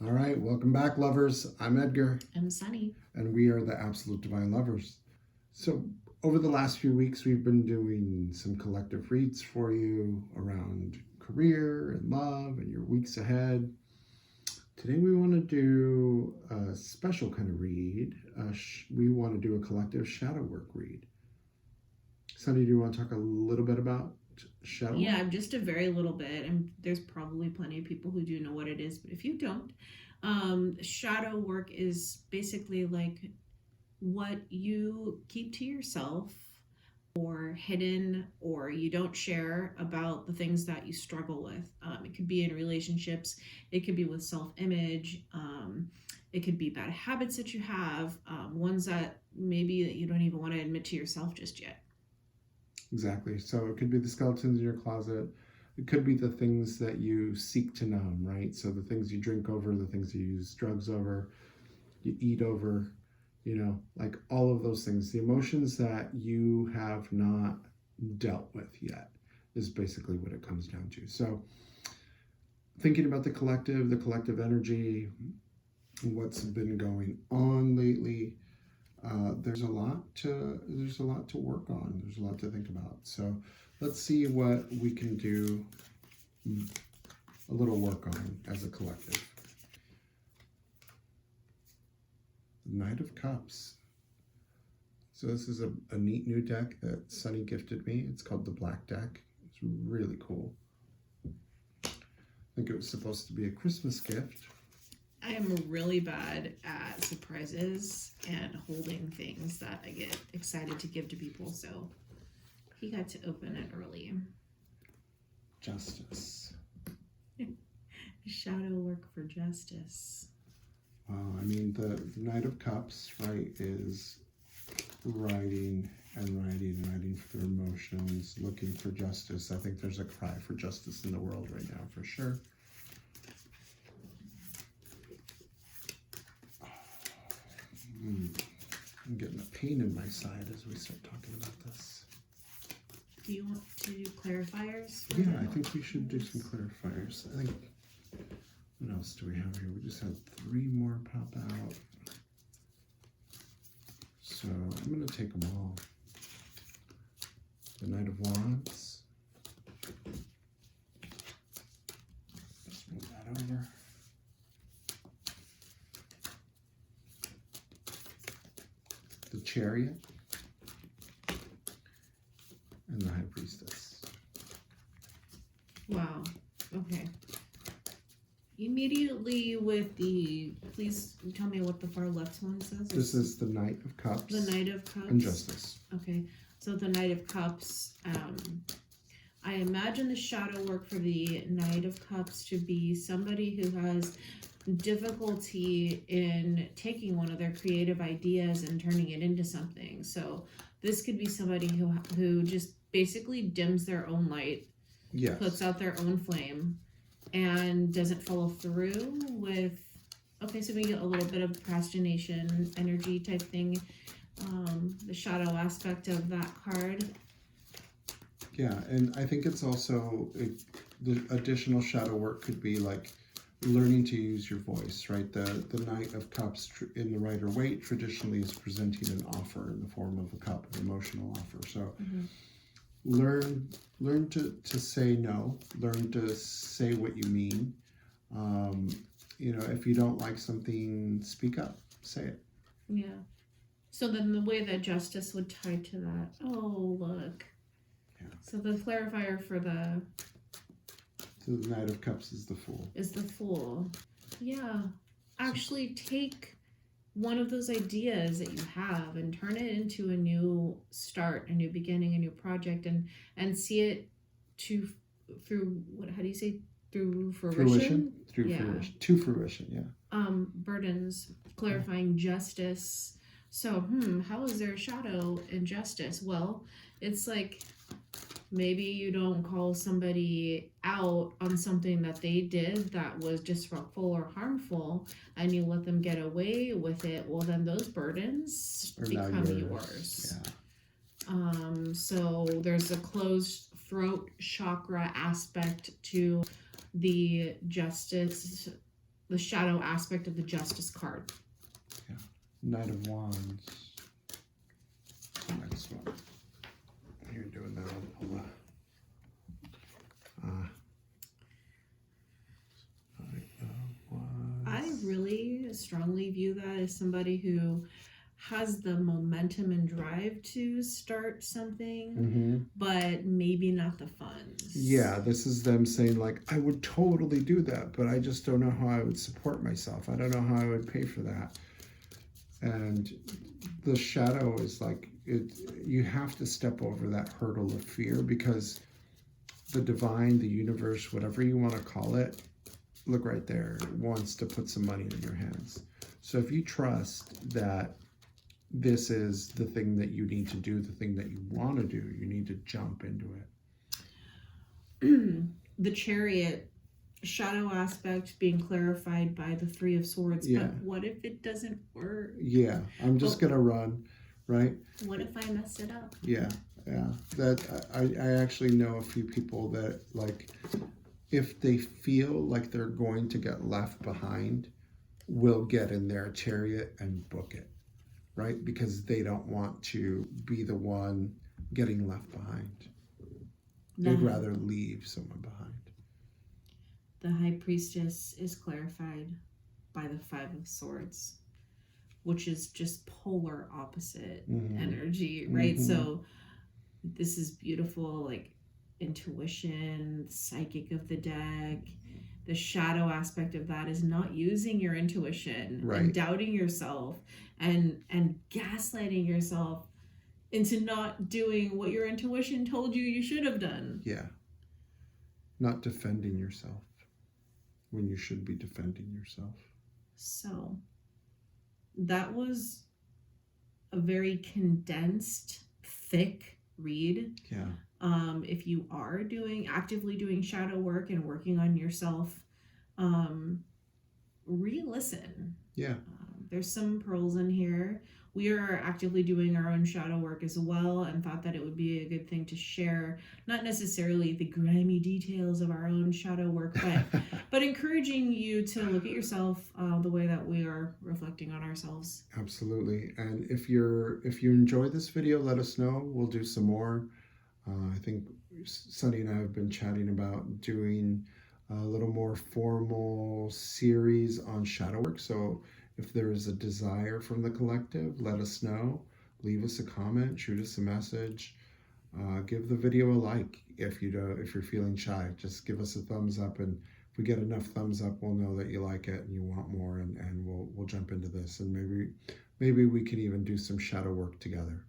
All right, welcome back, lovers. I'm Edgar, I'm Sunny. and we are the Absolute Divine Lovers. So, over the last few weeks, we've been doing some collective reads for you around career and love and your weeks ahead. Today, we want to do a special kind of read. We want to do a collective shadow work read. Sunny, do you want to talk a little bit about shadow work? Yeah, just a very little bit. And there's probably plenty of people who do know what it is, but if you don't, shadow work is basically like what you keep to yourself or hidden or you don't share about the things that you struggle with. It could be in relationships, it could be with self image, it could be bad habits that you have, ones that maybe that you don't even want to admit to yourself just yet. Exactly. So it could be the skeletons in your closet. It could be the things that you seek to numb, right? So the things you drink over, the things you use drugs over, you eat over, like all of those things. The emotions that you have not dealt with yet is basically what it comes down to. So thinking about the collective energy, what's been going on lately, there's a lot to work on. There's a lot to think about. So let's see what we can do a little work on as a collective. The Knight of Cups. So this is a neat new deck that Sunny gifted me. It's called the Black Deck. It's really cool. I think it was supposed to be a Christmas gift. I am really bad at surprises and holding things that I get excited to give to people, so he got to open it early. Justice. Shadow work for justice. I mean, the Knight of Cups, right, is writing for their emotions, looking for justice. I think there's a cry for justice in the world right now, for sure. I'm getting a pain in my side as we start talking about this. Do you want to do clarifiers? Yeah, I think we should do some clarifiers. I think, what else do we have here? We just had 3 more pop out. So I'm going to take them all. The Knight of Wands. Just move that over. The Chariot, and the High Priestess. Wow. Okay. Immediately with the, please tell me what the far left one says. This is the Knight of Cups. The Knight of Cups. And Justice. Okay. So the Knight of Cups. I imagine the shadow work for the Knight of Cups to be somebody who has difficulty in taking one of their creative ideas and turning it into something. So this could be somebody who just basically dims their own light, yes, puts out their own flame, and doesn't follow through with. Okay, so we get a little bit of procrastination energy type thing. The shadow aspect of that card. Yeah, and I think it's also the additional shadow work could be like learning to use your voice, right? The Knight of Cups in the Rider-Waite traditionally is presenting an offer in the form of a cup, an emotional offer. So learn to say no, learn to say what you mean. If you don't like something, speak up, say it. Yeah. So then the way that justice would tie to that. Oh, look. Yeah. So the clarifier for the Knight of Cups is the Fool. Is the Fool. Yeah. Actually take one of those ideas that you have and turn it into a new start, a new beginning, a new project, and see it through what? How do you say? Through fruition. Fruition. To fruition. Yeah. Burdens, clarifying justice. So, how is there a shadow in justice? Well, it's like maybe you don't call somebody out on something that they did that was disruptful or harmful, and you let them get away with it. Well, then those burdens become yours. Yeah. So there's a closed throat chakra aspect to the justice the shadow aspect of the Justice card. Knight of Wands. Next one. You're doing that. I'll pull I really strongly view that as somebody who has the momentum and drive to start something, but maybe not the funds. Yeah, this is them saying like, I would totally do that, but I just don't know how I would support myself. I don't know how I would pay for that. And the shadow is like, you have to step over that hurdle of fear, because the divine, the universe, whatever you want to call it, look right there, wants to put some money in your hands. So if you trust that this is the thing that you need to do, the thing that you want to do, you need to jump into it. The Chariot shadow aspect being clarified by the Three of Swords. Yeah. But what if it doesn't work? Yeah, I'm just gonna run, right? What if I mess it up? Yeah. That I actually know a few people that, like, if they feel like they're going to get left behind, will get in their chariot and book it, right? Because they don't want to be the one getting left behind. They'd rather leave someone behind. The High Priestess is clarified by the Five of Swords, which is just polar opposite energy, right? So this is beautiful, like intuition, psychic of the deck. The shadow aspect of that is not using your intuition, right, and doubting yourself and gaslighting yourself into not doing what your intuition told you should have done. Yeah. Not defending yourself when you should be defending yourself. So that was a very condensed, thick read. Yeah. If you are actively doing shadow work and working on yourself, re-listen. Yeah. There's some pearls in here. We are actively doing our own shadow work as well, and thought that it would be a good thing to share, not necessarily the grimy details of our own shadow work, but encouraging you to look at yourself the way that we are reflecting on ourselves. Absolutely. And if you enjoy this video, let us know. We'll do some more. I think Sunny and I have been chatting about doing a little more formal series on shadow work. So if there is a desire from the collective, let us know. Leave us a comment, shoot us a message, give the video a like. If you're feeling shy, just give us a thumbs up, and if we get enough thumbs up, we'll know that you like it and you want more, and we'll jump into this, and maybe we can even do some shadow work together.